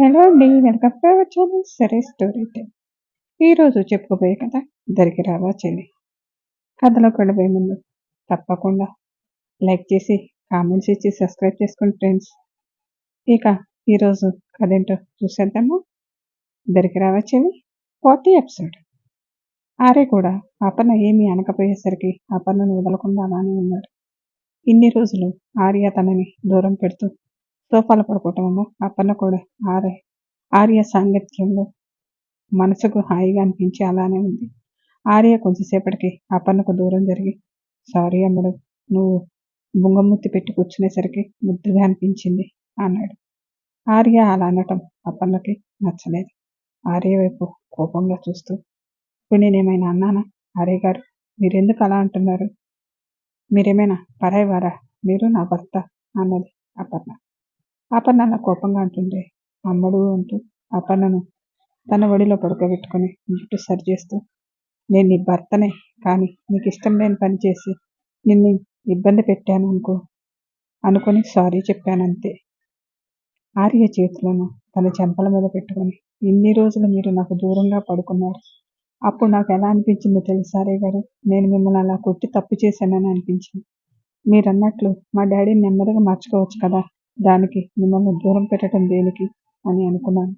Hello అండి. Welcome to our channel సరే story time. ఈరోజు చెప్పుకోబోయే కథ దరికి రావా చెల్లి. కథలోకి వెళ్ళబోయే ముందు తప్పకుండా లైక్ చేసి కామెంట్స్ ఇచ్చి సబ్స్క్రైబ్ చేసుకోండి ఫ్రెండ్స్. ఇక ఈరోజు కథ ఏంటో చూసేద్దాము. దరికి రావా చెల్లి 40 ఎపిసోడ్. ఆర్య కూడా అపర్ణ ఏమీ అనకపోయేసరికి అపర్ణను వదలకుండా అలానే ఉన్నాడు. ఇన్ని రోజులు ఆర్య తనని దూరం పెడుతూ సోఫాలో పడుకోవటం వల్ల అపర్ణ కూడా ఆర్య సాంగత్యంలో మనసుకు హాయిగా అనిపించి అలానే ఉంది. ఆర్య కొంచెంసేపటికి అపర్ణకు దూరం జరిగి, సారీ అమ్మడు, నువ్వు బుంగమూతి పెట్టి కూర్చునేసరికి ముద్దుగా అనిపించింది అన్నాడు. ఆర్య అలా అనటం అపర్ణకి నచ్చలేదు. ఆర్య వైపు కోపంగా చూస్తూ, ఇప్పుడు నేనేమైనా అన్నానా? ఆర్య గారు, మీరెందుకు అలా అంటున్నారు? మీరేమైనా పరాయి వారా? మీరు నా భర్త అన్నది అపర్ణ. అపర్ణ అలా కోపంగా అంటుండే అమ్మడు అంటూ అపర్ణను తన ఒడిలో పడుకోబెట్టుకుని జుట్టు సరిచేస్తూ, నేను నీ భర్తనే, కానీ నీకు ఇష్టం లేని పని చేసి నిన్ను ఇబ్బంది పెట్టాను అనుకొని సారీ చెప్పానంతే. ఆర్య చేతులను తన చెంపల మీద పెట్టుకుని, ఇన్ని రోజులు మీరు నాకు దూరంగా పడుకున్నారు. అప్పుడు నాకు ఎలా అనిపించిందో తెలుసారే గారు, నేను మిమ్మల్ని అలా కొట్టి తప్పు చేశానని అనిపించింది. మీరన్నట్లు మా డాడీని నెమ్మదిగా మార్చుకోవచ్చు కదా, దానికి మిమ్మల్ని దూరం పెట్టడం దేనికి అని అనుకున్నాను.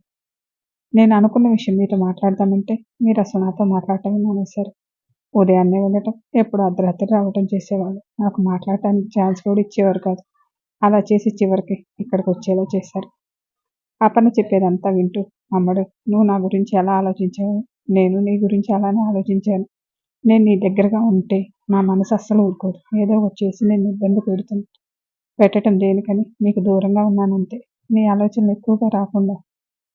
నేను అనుకున్న విషయం మీతో మాట్లాడదామంటే మీరు అసలు నాతో మాట్లాడటం మానేశారు. ఉదయాన్నే వెళ్ళటం, ఎప్పుడు అర్ధరాత్రి రావటం చేసేవాళ్ళు. నాకు మాట్లాడటానికి ఛాన్స్ కూడా ఇచ్చేవారు కాదు. అలా చేసి చివరికి ఇక్కడికి వచ్చేలా చేశారు. అపర్ణ చెప్పేదంతా వింటూ, అమ్మడు, నువ్వు నా గురించి ఎలా ఆలోచించావు? నేను నీ గురించి అలానే ఆలోచించాను. నేను నీ దగ్గరగా ఉంటే నా మనసు అస్సలు ఊరుకోదు. ఏదో వచ్చేసి నేను ఇబ్బంది పెట్టడం దేనికని నీకు దూరంగా ఉన్నానంతే. నీ ఆలోచనలు ఎక్కువగా రాకుండా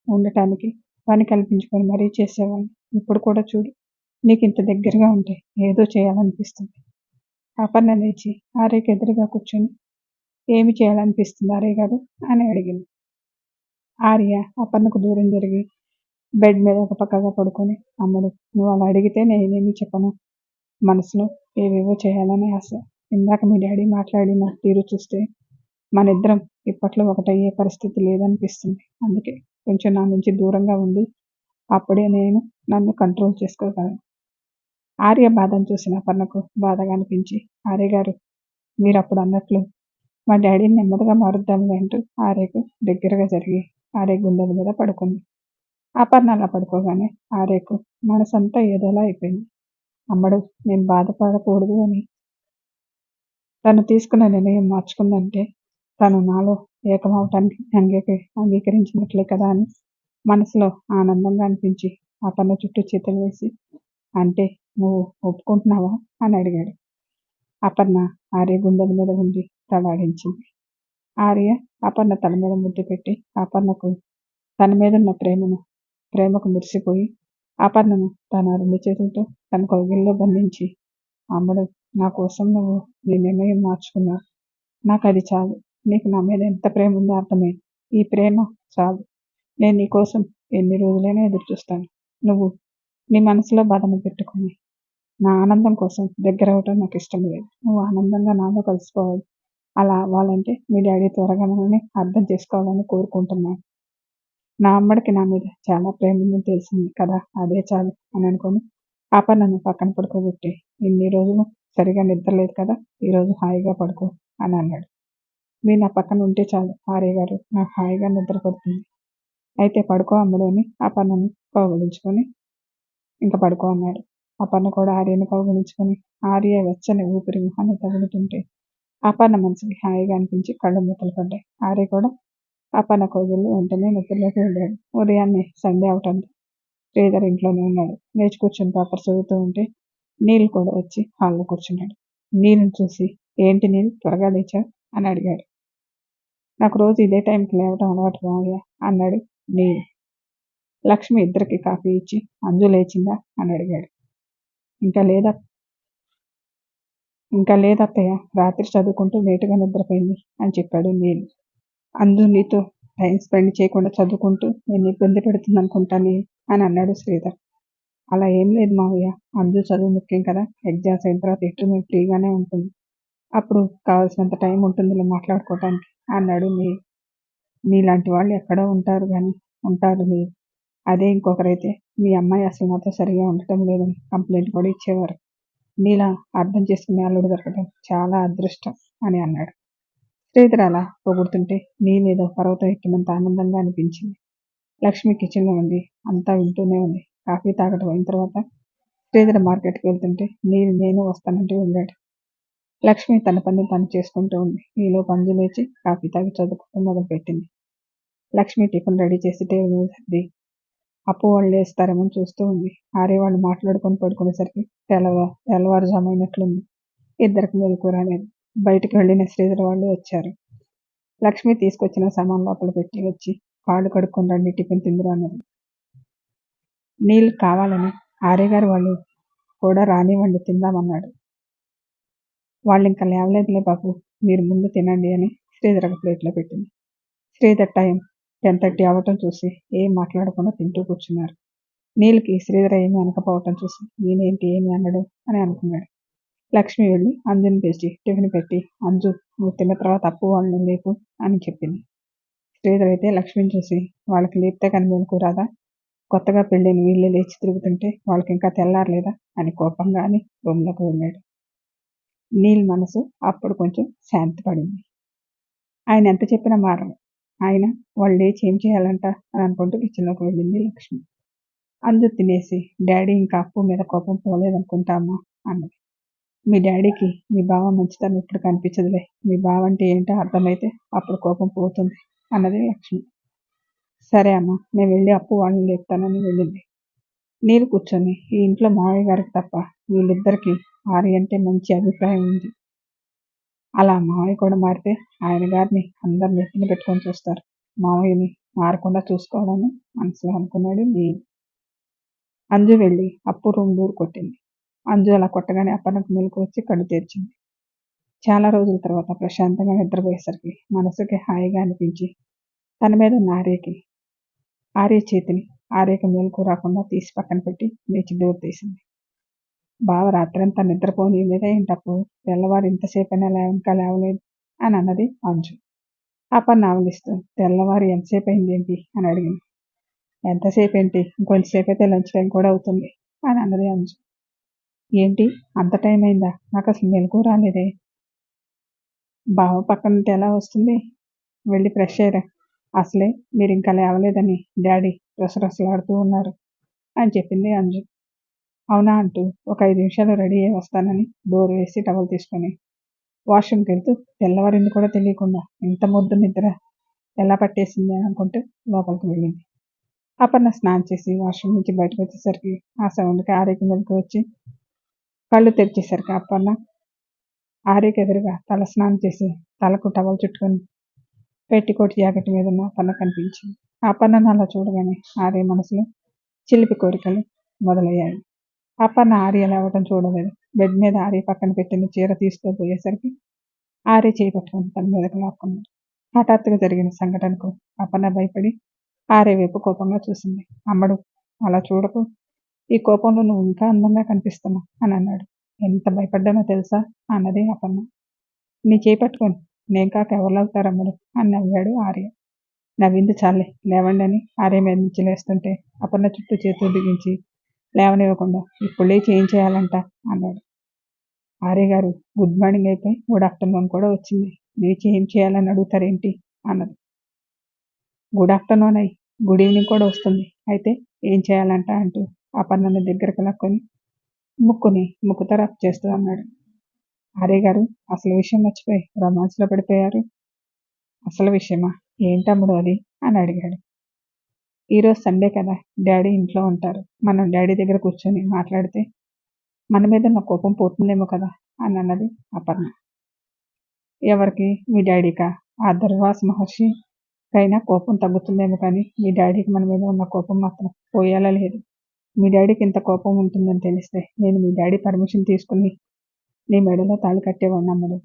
ఉండటానికి పని కల్పించుకొని మరీ చేసేవాడిని. ఇప్పుడు కూడా చూడు, నీకు ఇంత దగ్గరగా ఉంటే ఏదో చేయాలనిపిస్తుంది. అపర్ణ లేచి ఆర్యకి ఎదురుగా కూర్చొని, ఏమి చేయాలనిపిస్తుంది ఆర్య గారు అని అడిగింది. ఆర్య అపర్ణకు దూరం జరిగి బెడ్ మీద ఒక పక్కగా పడుకొని, అమ్మడు, నువ్వు అలా అడిగితే నేనేమి చెప్పను. మనసులో ఏవేవో చేయాలనే ఆశ. ఇందాక మీ డాడీ మాట్లాడిన తీరు చూస్తే మన ఇద్దరం ఇప్పట్లో ఒకటయ్యే పరిస్థితి లేదనిపిస్తుంది. అందుకే కొంచెం నా నుంచి దూరంగా ఉండి అప్పుడే నేను నన్ను కంట్రోల్ చేసుకోగలను. ఆర్య బాధను చూసిన అపర్ణకు బాధగా అనిపించి, ఆర్య గారు, మీరు అప్పుడు అన్నట్లు మా డాడీని నెమ్మదిగా మారుద్దాము అంటూ ఆర్యకు దగ్గరగా జరిగి ఆర్య గుండెల మీద పడుకుంది. అపర్ణ అలా పడుకోగానే ఆర్యకు మనసంతా ఏదోలా అయిపోయింది. అమ్మడు, నేను బాధపడకూడదు అని తను తీసుకున్న నిర్ణయం మార్చుకుందంటే తను నాలో ఏకమవటానికి అంగీకరించినట్లే కదా అని మనసులో ఆనందంగా అనిపించి అపర్ణ చుట్టూ చేతులు వేసి, అంటే నువ్వు ఒప్పుకుంటున్నావా అని అడిగాడు. అపర్ణ ఆర్య గుండెల మీద ఉండి తలాడించింది. ఆర్య అపర్ణ తల మీద ముద్దు పెట్టి అపర్ణకు తన మీద ఉన్న ప్రేమకు మురిసిపోయి అపర్ణను తన రెండు చేతులతో తన కౌగిల్లో బంధించి, అమ్మడు, నా కోసం నువ్వు నీ నిర్ణయం మార్చుకున్నావు. నాకు అది చాలు. నీకు నా మీద ఎంత ప్రేమ ఉందో అర్థమైంది. ఈ ప్రేమ చాలు. నేను నీ కోసం ఎన్ని రోజులైనా ఎదురు చూస్తాను. నువ్వు నీ మనసులో బాధను పెట్టుకొని నా ఆనందం కోసం దగ్గర అవటం నాకు ఇష్టం లేదు. నువ్వు ఆనందంగా నాలో కలిసిపోవాలి. అలా అవ్వాలంటే మీ డాడీ త్వరగా మనల్ని అర్థం చేసుకోవాలని కోరుకుంటున్నాను. నా అమ్మడికి నా మీద చాలా ప్రేమ ఉందని తెలిసింది కదా, అదే చాలు అని అనుకొని అపర్ణను పక్కన పడుకోబెట్టి, ఇన్ని రోజులు సరిగా నిద్రలేదు కదా, ఈరోజు హాయిగా పడుకో అని అన్నాడు. మీరు నా పక్కన ఉంటే చాలు ఆర్య గారు, నాకు హాయిగా నిద్ర పడుతుంది. అయితే పడుకో అమ్ముడు అని అపర్ణను కౌగిలించుకొని ఇంకా పడుకో అన్నాడు. అపర్ణ కూడా ఆర్యని కౌగిలించుకొని ఆర్య వెచ్చని ఊపిరి మొహాన్ని తగులుతుంటే అపర్ణ మనసుకి హాయిగా అనిపించి కళ్ళు మూతలు పడ్డాయి. ఆర్య కూడా అపర్ణ కౌగిల్లో వెంటనే నిద్రలోకి వెళ్ళాడు. ఉదయాన్నే సండే అవటంతో శ్రీధర్ ఇంట్లోనే ఉన్నాడు. లేచి కూర్చొని పేపర్ చదువుతూ ఉంటే నీళ్ళు కూడా వచ్చి హాల్లో కూర్చున్నాడు. నీళ్ళని చూసి, ఏంటి నీళ్ళు త్వరగా లేచా అని అడిగాడు. నాకు రోజు ఇదే టైంకి లేవటం అలవాటు మావయ్య అన్నాడు నీళ్ళు. లక్ష్మి ఇద్దరికి కాఫీ ఇచ్చి, అంజు లేచిందా అని అడిగాడు. ఇంకా లేదత్తయ్య, రాత్రి చదువుకుంటూ లేటుగా నిద్రపోయింది అని చెప్పాడు నీళ్ళు. అంజు నీతో టైం స్పెండ్ చేయకుండా చదువుకుంటూ నేను ఇబ్బంది పెడుతుంది అనుకుంటాను అని అన్నాడు శ్రీధర్. అలా ఏం లేదు మావయ్య, అంజు చదువు ముఖ్యం కదా, ఎగ్జామ్స్ అయిన తర్వాత ఎటు మేము ఫ్రీగానే ఉంటుంది, అప్పుడు కావాల్సినంత టైం ఉంటుందిలే మాట్లాడుకోవటానికి అన్నాడు నీళ్ళు. నీలాంటి వాళ్ళు ఎక్కడో ఉంటారు మీరు. అదే ఇంకొకరైతే మీ అమ్మాయి అసలు నాతో సరిగా ఉండటం లేదని కంప్లైంట్ కూడా ఇచ్చేవారు. నీలా అర్థం చేసుకునే అల్లుడు దొరకడం చాలా అదృష్టం అని అన్నాడు. శ్రీధర్ అలా పొగుడుతుంటే నీలేదో పర్వతం ఎక్కినంత ఆనందంగా అనిపించింది. లక్ష్మి కిచెన్లో ఉంది. అంతా వింటూనే ఉంది. కాఫీ తాగడం అయిన తర్వాత శ్రీధర్ మార్కెట్కి వెళ్తుంటే నేను వస్తానంటూ వెళ్ళాడు. లక్ష్మి తన పని తను చేసుకుంటూ ఉంది. ఈలోపు అంజు లేచి కాఫీ తాగి చదువుకోవడం మొదలుపెట్టింది. లక్ష్మి టిఫిన్ రెడీ చేసి టేబుల్ మీద సర్ది అప్పు వాళ్ళు లేస్తారేమో చూస్తూ ఉంది. ఆర్య వాళ్ళు మాట్లాడుకొని పడుకునేసరికి తెల్లవారుజామైనట్లుంది. ఇద్దరికి మెలకువ రాలేదు. బయటికి వెళ్ళిన శ్రీధర్ వాళ్ళు వచ్చారు. లక్ష్మి తీసుకొచ్చిన సామాన్ లోపల పెట్టి వచ్చి కాళ్ళు కడుక్కొని రండి టిఫిన్ తిందురు అన్నది. నీళ్ళు కావాలని ఆర్య గారు వాళ్ళు కూడా రానివ్వండి తిందామన్నాడు. వాళ్ళు ఇంకా లేవలేదులే బాబు, మీరు ముందు తినండి అని శ్రీధర్ ఒక ప్లేట్లో పెట్టింది. శ్రీధర్ టైం 10:30 అవ్వటం చూసి ఏం మాట్లాడకుండా తింటూ కూర్చున్నారు. నీళ్ళకి శ్రీధర్ ఏమీ అనకపోవటం చూసి నేనేంటి ఏమి అనడు అని అనుకున్నాడు. లక్ష్మి వెళ్ళి అంజుని పిలిచి టిఫిన్ పెట్టి అంజు నువ్వు తిన్న తర్వాత అప్పు వాళ్ళని లేపు అని చెప్పింది. శ్రీధర్ అయితే లక్ష్మిని చూసి వాళ్ళకి లేపితే కానీ మెలకు రాదా, కొత్తగా పెళ్ళైన వీళ్ళే లేచి తిరుగుతుంటే వాళ్ళకి ఇంకా తెల్లారలేదా అని కోపంగా అని రూమ్లోకి వెళ్ళాడు. నీల్ మనసు అప్పుడు కొంచెం శాంతిపడింది. ఆయన ఎంత చెప్పినా మారరు. ఆయన వాళ్ళు లేచి ఏం చేయాలంట అని అనుకుంటూ కిచెన్లోకి వెళ్ళింది లక్ష్మి. అంజు తినేసి డాడీ ఇంకా అప్పు మీద కోపం పోలేదనుకుంటా అమ్మా అన్నది. మీ డాడీకి మీ బావ మంచితనం ఇప్పుడు కనిపించదులే, మీ బావ అంటే ఏంటో అర్థమైతే అప్పుడు కోపం పోతుంది అన్నది లక్ష్మి. సరే అమ్మా, నేను వెళ్ళి అప్పు వాళ్ళని లేపుతానని వెళ్ళింది. నీరు కూర్చొని ఈ ఇంట్లో మావయ్య గారికి తప్ప వీళ్ళిద్దరికీ ఆర్య అంటే మంచి అభిప్రాయం ఉంది. అలా మావయ్య కూడా మారితే ఆయన గారిని అందరు నెత్తిన పెట్టుకొని చూస్తారు. మావయ్యని మారకుండా చూసుకోవాలని మనసులో అనుకున్నాడు నీరు. అంజు వెళ్ళి అప్పు రూమ్ డోర్ కొట్టింది. అంజు అలా కొట్టగానే అప్పన్నకు మెలకు వచ్చి కళ్ళు తెరిచింది. చాలా రోజుల తర్వాత ప్రశాంతంగా నిద్రపోయేసరికి మనసుకి హాయిగా అనిపించి తన మీద ఉన్న ఆర్య చేతిని ఆర్యకి మెలకు రాకుండా తీసి పక్కన పెట్టి లేచి డోర్ తీసింది. బావ రాత్రంతా నిద్రపోని లేదా ఏంటప్పు, తెల్లవారు ఇంతసేపైనా ఇంకా లేవలేదు అని అన్నది అంజు. అప్పన్న ఆవలిస్తూ తెల్లవారు ఎంతసేపు అయింది ఏంటి అని అడిగింది. ఎంతసేపు ఏంటి, ఇంకొంచెంసేపు అయితే లంచ్ టైం కూడా అవుతుంది అని అన్నది అంజు. ఏంటి అంత టైం అయిందా, నాకు అసలు మెలకు రాలేదే. బావ పక్కనుంటే ఎలా వస్తుంది, వెళ్ళి ఫ్రెష్ అయ్యరా, అసలే మీరు ఇంకా లేవలేదని డాడీ రసరసలాడుతూ ఉన్నారు అని చెప్పింది అంజు. అవునా అంటూ ఒక 5 నిమిషాలు రెడీ అయ్యి వస్తానని డోర్ వేసి టవల్ తీసుకొని వాష్రూమ్కి వెళ్తూ తెల్లవారింది కూడా తెలియకుండా ఇంత మొద్దు నిద్ర ఎలా పట్టేసింది అని అనుకుంటూ లోపలికి వెళ్ళింది. అపర్ణ స్నానం చేసి వాష్రూమ్ నుంచి బయటకు వచ్చేసరికి ఆ సౌండ్కి ఆర్యకి మెలకు వచ్చి కళ్ళు తెరిచేసరికి అపర్ణ ఆర్యకి ఎదురుగా తల స్నానం చేసి తలకు టవల్ చుట్టుకొని పెట్టికోట్ జాకెట్ మీద ఉన్న అపర్ణ కనిపించింది. అపర్ణను అలా చూడగానే ఆర్య మనసులో చిలిపి కోరికలు మొదలయ్యాయి. అపర్ణ ఆర్య లేవటం చూడలేదు. బెడ్ మీద ఆర్య పక్కన పెట్టిన చీర తీసుకోబోయేసరికి ఆర్య చేయి పట్టుకొని తన మీదకు లాక్కున్నాడు. హఠాత్తుగా జరిగిన సంఘటనకు అపర్ణ భయపడి ఆర్య వైపు కోపంగా చూసింది. అమ్మడు, అలా చూడకు, ఈ కోపంలో నువ్వు ఇంకా అందంగా కనిపిస్తున్నావు అని అన్నాడు. ఎంత భయపడ్డానో తెలుసా అన్నది అపర్ణ. నీ చేయి పట్టుకొని నేను కాక ఎవరు అమ్మడు అని నవ్వాడు ఆర్య. నవ్వింది చాలే, లేవండి అని ఆర్య మీద నుంచి లేస్తుంటే అపర్ణ చుట్టూ చేతులు బిగించి లేవనివ్వకుండా ఇప్పుడు లేచి ఏం చేయాలంట అన్నాడు. ఆర్య గారు గుడ్ మార్నింగ్ అయిపోయి గుడ్ ఆఫ్టర్నూన్ కూడా వచ్చింది, లేచి ఏం చేయాలని అడుగుతారేంటి అన్నది. గుడ్ ఆఫ్టర్నూన్ అయ్యి గుడ్ ఈవినింగ్ కూడా వస్తుంది, అయితే ఏం చేయాలంట అంటూ అపర్ణని దగ్గరకు లాక్కొని ముక్కుతో రఫ్ చేస్తూ అన్నాడు. ఆర్య గారు అసలు విషయం మర్చిపోయి రొమాన్స్లో పడిపోయారు. అసలు విషయమా ఏంటమ్ముడు అది అని అడిగాడు. ఈరోజు సండే కదా, డాడీ ఇంట్లో ఉంటారు, మనం డాడీ దగ్గర కూర్చొని మాట్లాడితే మన మీద నా కోపం పోతుందేమో కదా అని అన్నది అపర్ణ. ఎవరికి, మీ డాడీకా? ఆ దుర్వాస మహర్షికైనా కోపం తగ్గుతుందేమో కానీ మీ డాడీకి మన మీద ఉన్న కోపం మాత్రం పోయేలా లేదు. మీ డాడీకి ఇంత కోపం ఉంటుందని తెలిస్తే నేను మీ డాడీ పర్మిషన్ తీసుకుని నీ మెడలో తాళి కట్టేవాడిని అమ్మడు.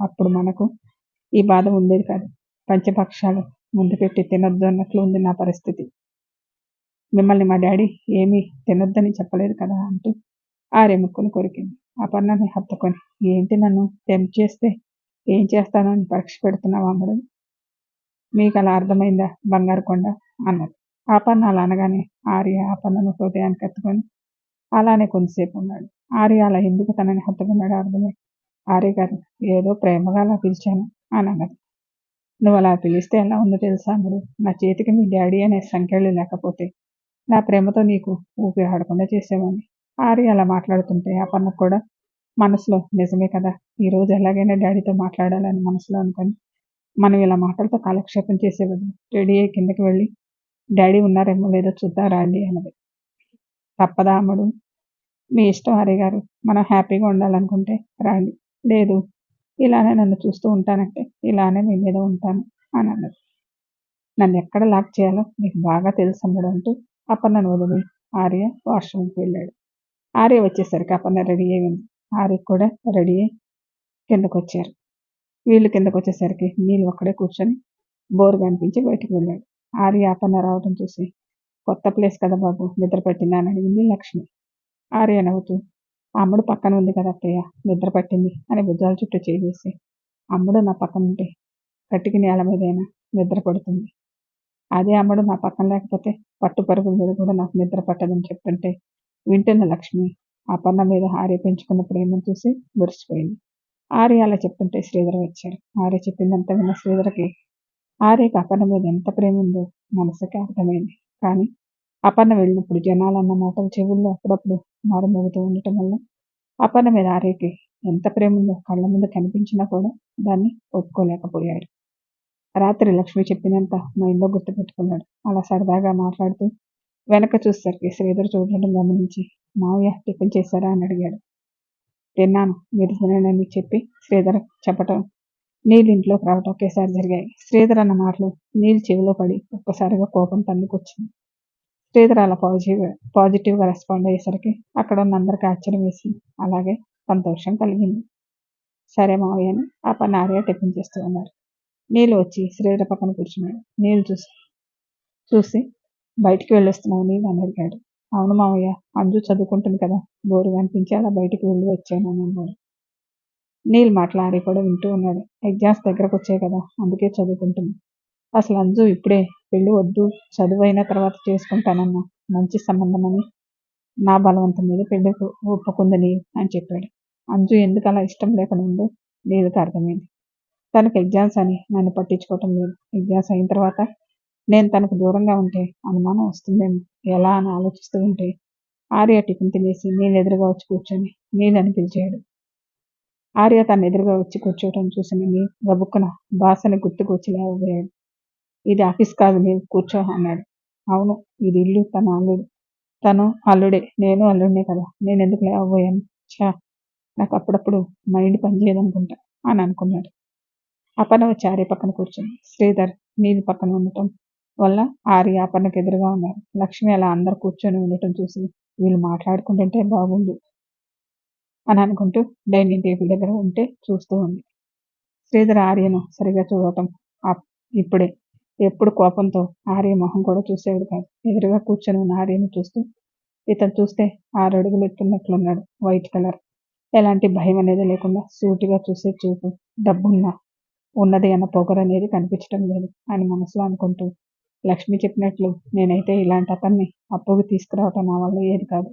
అప్పుడు మనకు ఈ బాధ ఉండేది కాదు. పంచభక్షాలు ముందు పెట్టి తినొద్దు అన్నట్లు ఉంది నా పరిస్థితి. మిమ్మల్ని మా డాడీ ఏమీ తినొద్దని చెప్పలేదు కదా అంటూ ఆర్య ముక్కును కొరికింది. అపర్ణని హత్తుకొని ఏంటి నన్ను టెంప్ట్ చేస్తే ఏం చేస్తానని పరీక్ష పెడుతున్నావా అమ్మడు. మీకు అలా అర్థమైందా బంగారు కొండ అన్నది. ఆపన్న అలా అనగానే ఆర్య ఆపన్నను హృదయానికి ఎత్తుకొని అలానే కొంతసేపు ఉన్నాడు. ఆర్య అలా ఎందుకు తనని హత్తుకున్నాడో అర్థమై, ఆర్య గారు ఏదో ప్రేమగా అలా పిలిచాను అని అన్నది. నువ్వు అలా పిలిస్తే ఎలా ఉందో తెలుసా అమ్ముడు, నా చేతికి మీ డాడీ అనే సంఖ్యలు లేకపోతే నా ప్రేమతో నీకు ఊపిరి ఆడకుండా చేసేవాడిని. ఆర్య అలా మాట్లాడుతుంటే ఆపన్నకు కూడా మనసులో నిజమే కదా, ఈరోజు ఎలాగైనా డాడీతో మాట్లాడాలని మనసులో అనుకొని మనం ఇలా మాటలతో కాలక్షేపం చేసే బదులు రెడీ అయ్యి కిందకి వెళ్ళి డాడీ ఉన్నారేమో లేదో చూద్దాం రండి అన్నది. తప్పదా అమ్ముడు, మీ ఇష్టం ఆర్య గారు, మనం హ్యాపీగా ఉండాలనుకుంటే రండి, లేదు ఇలానే నన్ను చూస్తూ ఉంటానంటే ఇలానే మీ మీద ఉంటాను అని అన్నది. నన్ను ఎక్కడ లాక్ చేయాలో నీకు బాగా తెలుసు అమ్ముడు అంటూ అపర్ణను వదిలి ఆర్య వాష్రూమ్కి వెళ్ళాడు. ఆర్య వచ్చేసరికి అపర్ణ రెడీ అయి ఉంది. ఆర్య కూడా రెడీ అయి కిందకు వచ్చారు. వీళ్ళు కిందకు వచ్చేసరికి నీళ్ళు ఒక్కడే కూర్చొని బోరుగా అనిపించి బయటికి వెళ్ళాడు. ఆర్య అపర్ణ రావడం చూసి కొత్త ప్లేస్ కదా బాబు, నిద్ర పట్టిందా అని అడిగింది లక్ష్మి. ఆర్య నవ్వుతూ అమ్ముడు పక్కన ఉంది కదా అత్తయ్య, నిద్ర పట్టింది అని భుజాల చుట్టూ చేసి, అమ్ముడు నా పక్కన ఉంటే కట్టికి నేల మీదైనా నిద్ర పడుతుంది, అదే అమ్ముడు నా పక్కన లేకపోతే పట్టు పరుగుల మీద కూడా నాకు నిద్ర పట్టదని చెప్తుంటే వింటున్న లక్ష్మి అపర్ణ మీద ఆర్య పెంచుకున్న ప్రేమను చూసి మురిసిపోయింది. ఆర్య అలా చెప్తుంటే శ్రీధర్ వచ్చారు. ఆర్య చెప్పిందంతా విన్న శ్రీధర్కి ఆర్యకి అపర్ణ మీద ఎంత ప్రేమ ఉందో మనసుకి అర్థమైంది. కానీ అపర్ణ వెళ్ళినప్పుడు జనాలన్న మాటలు చెవుల్లో అప్పుడప్పుడు మారుమోగుతూ ఉండటం వల్ల అపర్ణ మీద ఆర్యకి ఎంత ప్రేమ ఉందో కళ్ళ ముందు కనిపించినా కూడా దాన్ని ఒప్పుకోలేకపోయాడు. రాత్రి లక్ష్మి చెప్పినంత మైండ్లో గుర్తుపెట్టుకున్నాడు. అలా సరదాగా మాట్లాడుతూ వెనక చూసేసరికి శ్రీధర్ చూడటం గమనించి మావయ్య టిఫిన్ చేశారా అని అడిగాడు. తిన్నాను, మీరు తినని చెప్పి శ్రీధర్ చెప్పటం నీళ్ళు ఇంట్లోకి రావటం ఒకేసారి జరిగాయి. శ్రీధర్ అన్న మాటలు నీళ్ళు చెవిలో పడి ఒక్కసారిగా కోపం తన్నుకొచ్చింది. శ్రీధర్ అలా పాజిటివ్గా రెస్పాండ్ అయ్యేసరికి అక్కడ ఉన్న అందరికీ ఆశ్చర్యం వేసి అలాగే సంతోషం కలిగింది. సరే మావయ్య అని అపర్ణ ఆర్య టిఫిన్ చేస్తూ ఉన్నారు. నీళ్ళు వచ్చి శ్రీధర్ పక్కన కూర్చున్నాడు. నీళ్ళు చూసి బయటికి వెళ్ళొస్తున్నావు నీళ్ళు అని అడిగాడు. అవును మావయ్య, అంజు చదువుకుంటుంది కదా, బోరుగా అనిపించి అలా బయటికి వెళ్ళి వచ్చాను అని అన్నాడు. నీళ్ళు మాట్లాడి కూడా వింటూ ఉన్నాడు. ఎగ్జామ్స్ దగ్గరకు వచ్చాయి కదా, అందుకే చదువుకుంటుంది. అసలు అంజు ఇప్పుడే పెళ్ళి వద్దు, చదువు అయిన తర్వాత చేసుకుంటానన్న మంచి సంబంధమని నా బలవంతం మీద పెళ్ళికి ఒప్పుకుంది నీళ్ళు అని చెప్పాడు. అంజు ఎందుకు అలా ఇష్టం లేకుండా ఉందో నీళ్ళకి అర్థమైంది. తనకు ఎగ్జామ్స్ అని నన్ను పట్టించుకోవటం లేదు. ఎగ్జామ్స్ అయిన తర్వాత నేను తనకు దూరంగా ఉంటే అనుమానం వస్తుందేమో ఎలా అని ఆలోచిస్తూ ఉంటే ఆర్య టిఫిన్ తినేసి నీళ్ళు ఎదురుగా వచ్చి కూర్చొని నీళ్ళని పిలిచాడు. ఆర్య తన ఎదురుగా వచ్చి కూర్చోవటం చూసిన నీళ్ళు గబుక్కున బాసని గుర్తుకు వచ్చి లేవబోయాడు. ఇది ఆఫీస్ కాదు నీళ్ళు, కూర్చో అన్నాడు. అవును, ఇది ఇల్లు, తను అల్లుడే, నేను అల్లుడినే కదా, నేను ఎందుకు లేవబోయాను, చా నాకు అప్పుడప్పుడు మైండ్ పనిచేయదనుకుంటా అని అనుకున్నాడు. అపర్ణ వచ్చి ఆర్య పక్కన కూర్చుంది. శ్రీధర్ నీళ్ళు పక్కన ఉండటం వల్ల ఆర్య అపర్ణకు ఎదురుగా ఉన్నారు. లక్ష్మి అలా అందరు కూర్చొని ఉండటం చూసి వీళ్ళు మాట్లాడుకుంటుంటే బాగుండు అని అనుకుంటూ డైనింగ్ టేబుల్ దగ్గర ఉంటే చూస్తూ ఉంది. శ్రీధర్ ఆర్యను సరిగా చూడటం ఇప్పుడే, ఎప్పుడు కోపంతో ఆర్య మొహం కూడా చూసేవాడు కాదు. ఎదురుగా కూర్చొని ఉన్న ఆర్యను చూస్తూ ఇతను చూస్తే 6 అడుగులు ఎత్తున్నట్లున్నాడు. వైట్ కలర్, ఎలాంటి భయం అనేది లేకుండా సూటిగా చూసే చూపు, ఉన్నది అన్న పొగరు అనేది కనిపించడం లేదు అని మనసులో అనుకుంటూ లక్ష్మి చెప్పినట్లు నేనైతే ఇలాంటి అతన్ని అప్పుకి తీసుకురావటం నా వల్ల ఏది కాదు.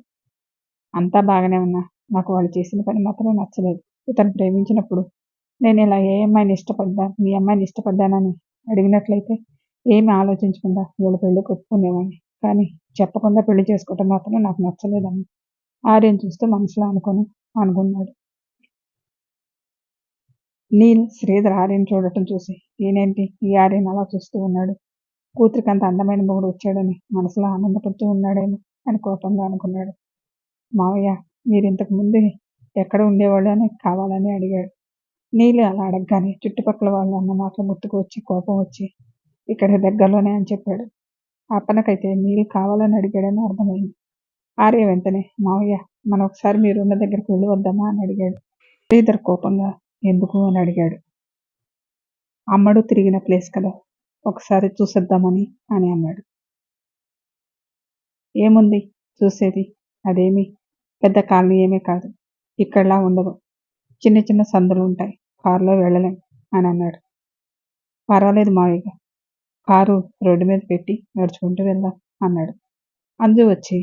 అంతా బాగానే ఉన్నా నాకు వాళ్ళు చేసిన పని మాత్రం నచ్చలేదు. ఇతను ప్రేమించినప్పుడు నేను ఇలా మీ అమ్మాయిని ఇష్టపడ్డానని అడిగినట్లయితే ఏమి ఆలోచించకుండా వీళ్ళ పెళ్ళికి ఒప్పుకునేవాడిని. కానీ చెప్పకుండా పెళ్లి చేసుకోవటం మాత్రం నాకు నచ్చలేదని ఆర్యను చూస్తూ మనసులో అనుకున్నాడు. నీల్ శ్రీధర్ ఆర్యను చూడటం చూసి ఈయనేంటి ఈ ఆర్యను అలా చూస్తూ ఉన్నాడు, కూతురికి అంత అందమైన మొగుడు వచ్చాడని మనసులో ఆనందపడుతూ ఉన్నాడేమో అని కోపంగా అనుకున్నాడు. మావయ్య, మీరు ఇంతకు ముందు ఎక్కడ ఉండేవాళ్ళు అని కావాలని అడిగాడు. నీళ్ళు అలా అడగగానే చుట్టుపక్కల వాళ్ళు అన్న మాటలు గుర్తుకు వచ్చి కోపం వచ్చి ఇక్కడ దగ్గరలోనే అని చెప్పాడు. అప్పనకైతే నీళ్ళు కావాలని అడిగాడని అర్థమైంది. ఆర్య వెంటనే మావయ్య, మనం ఒకసారి మీరున్న దగ్గరికి వెళ్ళి వద్దామా అని అడిగాడు. శ్రీధర్ కోపంగా ఎందుకు అని అడిగాడు. అమ్మడు తిరిగిన ప్లేస్ కదా, ఒకసారి చూసేద్దామని అని అన్నాడు. ఏముంది చూసేది, అదేమి పెద్ద కాలనీ ఏమీ కాదు, ఇక్కడలా ఉండదు, చిన్న చిన్న సందులు ఉంటాయి, కారులో వెళ్ళలేం అని అన్నాడు. పర్వాలేదు మావయ్య, కారు రోడ్డు మీద పెట్టి నడుచుకుంటూ వెళ్దాం అన్నాడు. అంజు వచ్చి,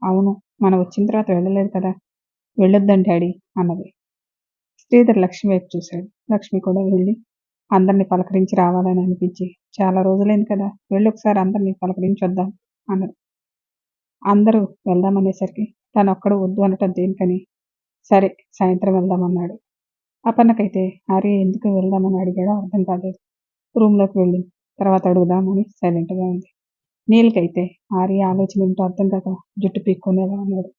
అవును, మనం వచ్చిన తర్వాత వెళ్ళలేదు కదా, వెళ్ళొద్దని డాడీ అన్నది. శ్రీధర్ లక్ష్మి వైపు చూశాడు. లక్ష్మి కూడా వెళ్ళి అందరినీ పలకరించి రావాలని అనిపించి, చాలా రోజులైంది కదా, వెళ్ళొకసారి అందరినీ పలకరించొద్దాం అన్నది. అందరూ వెళ్దామనేసరికి తనొక్కడు వద్దు అనటం దేనికని, సరే సాయంత్రం వెళ్దామన్నాడు. అపర్ణకైతే ఆర్య ఎందుకు వెళ్దామని అడిగాడో అర్థం కాలేదు. రూమ్లోకి వెళ్ళి తర్వాత అడుగుదామని సైలెంట్గా ఉంది. నీల్కైతే ఆర్య ఆలోచన ఏంటో అర్థం కాక జుట్టు పీక్కునేలా ఉన్నాడు.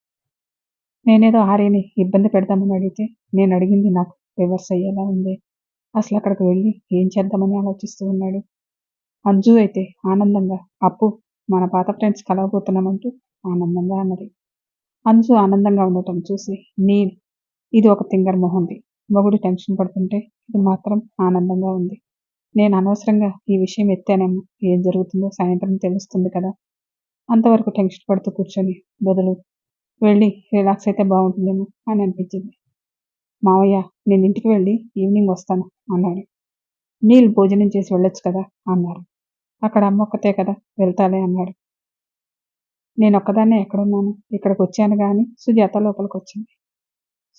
నేనేదో ఆర్యని ఇబ్బంది పెడదామని అడిగితే నేను అడిగింది నాకు రివర్స్ అయ్యేలా ఉంది. అసలు అక్కడికి వెళ్ళి ఏం చేద్దామని ఆలోచిస్తూ ఉన్నాడు. అంజు అయితే ఆనందంగా అప్పు మన పాత ఫ్రెండ్స్ కలవబోతున్నామంటూ ఆనందంగా అన్నది. అంజు ఆనందంగా ఉండటం చూసి నీల్, ఇది ఒక తింగర్ మొహంది, మొగుడు టెన్షన్ పడుతుంటే ఇది మాత్రం ఆనందంగా ఉంది. నేను అనవసరంగా ఈ విషయం ఎత్తానేమో, ఏం జరుగుతుందో సాయంత్రం తెలుస్తుంది కదా, అంతవరకు టెన్షన్ పడుతూ కూర్చొని బదులు వెళ్ళి రిలాక్స్ అయితే బాగుంటుందేమో అని అనిపించింది. మావయ్య, నేను ఇంటికి వెళ్ళి ఈవినింగ్ వస్తాను అన్నాడు. నీల్ భోజనం చేసి వెళ్ళొచ్చు కదా అన్నారు. అక్కడ అమ్మ ఒక్కతే కదా, వెళ్తాలే అన్నాడు. నేను ఒక్కదాన్నే ఎక్కడున్నాను, ఇక్కడికి వచ్చాను కానీ సుజాత లోపలికి వచ్చింది.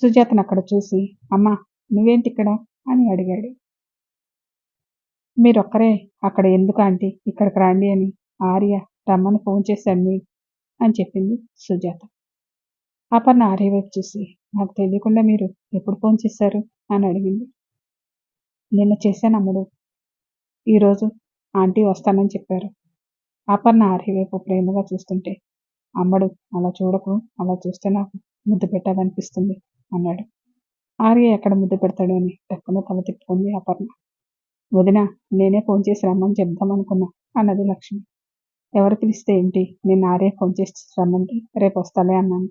సుజాతను అక్కడ చూసి, అమ్మా నువ్వేంటి ఇక్కడ అని అడిగాడు. మీరొక్కరే అక్కడ ఎందుకు ఆంటీ, ఇక్కడికి రండి అని ఆర్య రమ్మని ఫోన్ చేశాడు నీల్ అని చెప్పింది సుజాత. అపర్ణ ఆర్య వైపు చూసి, నాకు తెలియకుండా మీరు ఎప్పుడు ఫోన్ చేశారు అని అడిగింది. నిన్న చేశాను అమ్ముడు, ఈరోజు ఆంటీ వస్తానని చెప్పారు. అపర్ణ ఆర్య వైపు ప్రేమగా చూస్తుంటే, అమ్మడు అలా చూడకు, అలా చూస్తే నాకు ముద్దు పెట్టాలనిపిస్తుంది అన్నాడు. ఆర్య ఎక్కడ ముద్దు పెడతాడు అని టక్కున తల తిప్పుకుంది అపర్ణ. వదిన, నేనే ఫోన్ చేసి రమ్మని చెప్దామనుకున్నా అన్నది లక్ష్మి. ఎవరు పిలిస్తే ఏంటి, నిన్న ఆర్య ఫోన్ చేసి రమ్మంటే రేపు వస్తాలే అన్నాను.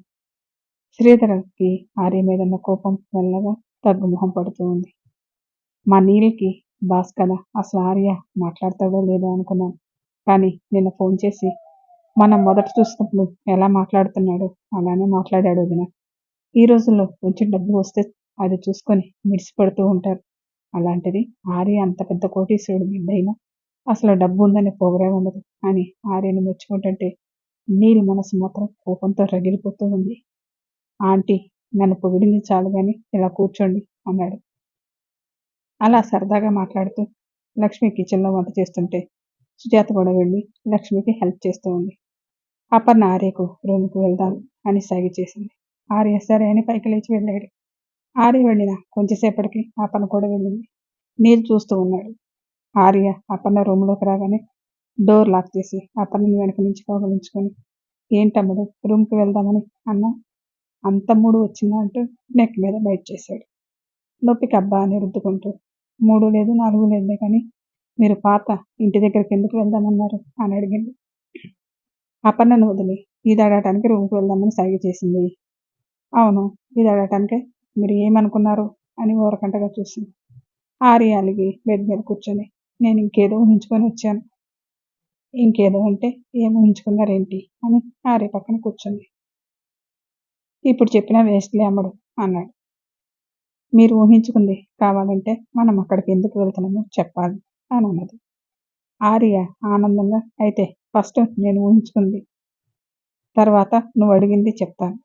శ్రీధర్కి ఆర్య మీదన్న కోపం మెల్లగా తగ్గుముఖం పడుతూ ఉంది. మా నీల్కి బాస్ కదా, అసలు ఆర్య మాట్లాడతాడో లేదో అనుకున్నాను, కానీ నిన్న ఫోన్ చేసి మనం మొదట చూసినప్పుడు ఎలా మాట్లాడుతున్నాడో అలానే మాట్లాడాడు వదిన. ఈ రోజుల్లో కొంచెం డబ్బు వస్తే అది చూసుకొని మిడిసిపడుతూ ఉంటారు. అలాంటిది ఆర్య అంత పెద్ద కోటీశ్వరుడు బిడ్డైనా అసలు డబ్బు ఉందని పొగరే ఉండదు అని ఆర్యను మెచ్చుకుంటుంటే నీల్ మనసు మాత్రం కోపంతో రగిలిపోతూ ఉంది. ఆంటీ, నన్ను పొగిడింది చాలు కానీ ఇలా కూర్చోండి అన్నాడు. అలా సరదాగా మాట్లాడుతూ లక్ష్మి కిచెన్లో వంట చేస్తుంటే సుజాత కూడా వెళ్ళి లక్ష్మికి హెల్ప్ చేస్తూ ఉంది. అపర్ణ ఆర్యకు రూమ్కి వెళ్దాం అని సాగి చేసింది. ఆర్య సరే అని పైకి లేచి వెళ్ళాడు. ఆర్య వెళ్ళిన కొంచెంసేపటికి అపర్ణ కూడా వెళ్ళింది. నీల్ చూస్తూ ఉన్నాడు. ఆర్య అపర్ణ రూమ్లోకి రాగానే డోర్ లాక్ చేసి అపర్ణని వెనక నుంచి కౌగిలించుకొని, ఏంటమ్ముడు రూమ్కి వెళ్దామని అన్నా, అంత మూడు వచ్చిందా అంటూ నెక్ మీద బైట్ చేశాడు. నొప్పికి అబ్బా అని రుద్దుకుంటూ, 3 లేదు 4 లేదులే కానీ మీరు పాత ఇంటి దగ్గరికి ఎందుకు వెళ్దామన్నారు అని అడిగింది. అపర్ణను వదిలి ఇది అడగటానికి రూమ్కి వెళ్దామని సాగి చేసింది. అవును, ఇది అడగటానికే, మీరు ఏమనుకున్నారు అని ఓరకంటగా చూసింది. ఆర్య అలిగి బెడ్ మీద కూర్చొని, నేను ఇంకేదో ఊహించుకొని వచ్చాను. ఇంకేదో అంటే ఏం ఊహించుకున్నారేంటి అని ఆర్య పక్కన కూర్చుంది. ఇప్పుడు చెప్పినా వేస్ట్లే అమ్మడు అన్నాడు. మీరు ఊహించుకుంది కావాలంటే మనం అక్కడికి ఎందుకు వెళ్తున్నామో చెప్పాలి అని అన్నది. ఆర్య ఆనందంగా, అయితే ఫస్ట్ నేను ఊహించుకుంది, తర్వాత నువ్వు అడిగింది చెప్తాను.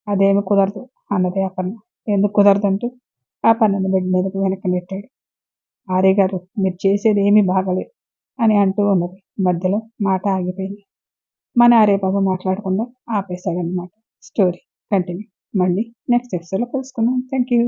అదేమి కుదరదు అన్నది అపర్ణ. ఎందుకు కుదరదంటూ అపర్ణను బెడ్ మీదకి వెనక్కి నెట్టాడు. ఆర్య గారు, మీరు చేసేది ఏమీ బాగలేదు అని అంటూ ఉన్నది. మధ్యలో మాట ఆగిపోయింది. మన ఆర్య బాబు మాట్లాడకుండా ఆపేశాడనమాట. స్టోరీ కంటిన్యూ మళ్ళీ నెక్స్ట్ ఎపిసోడ్లో కలుసుకుందాం. Thank you.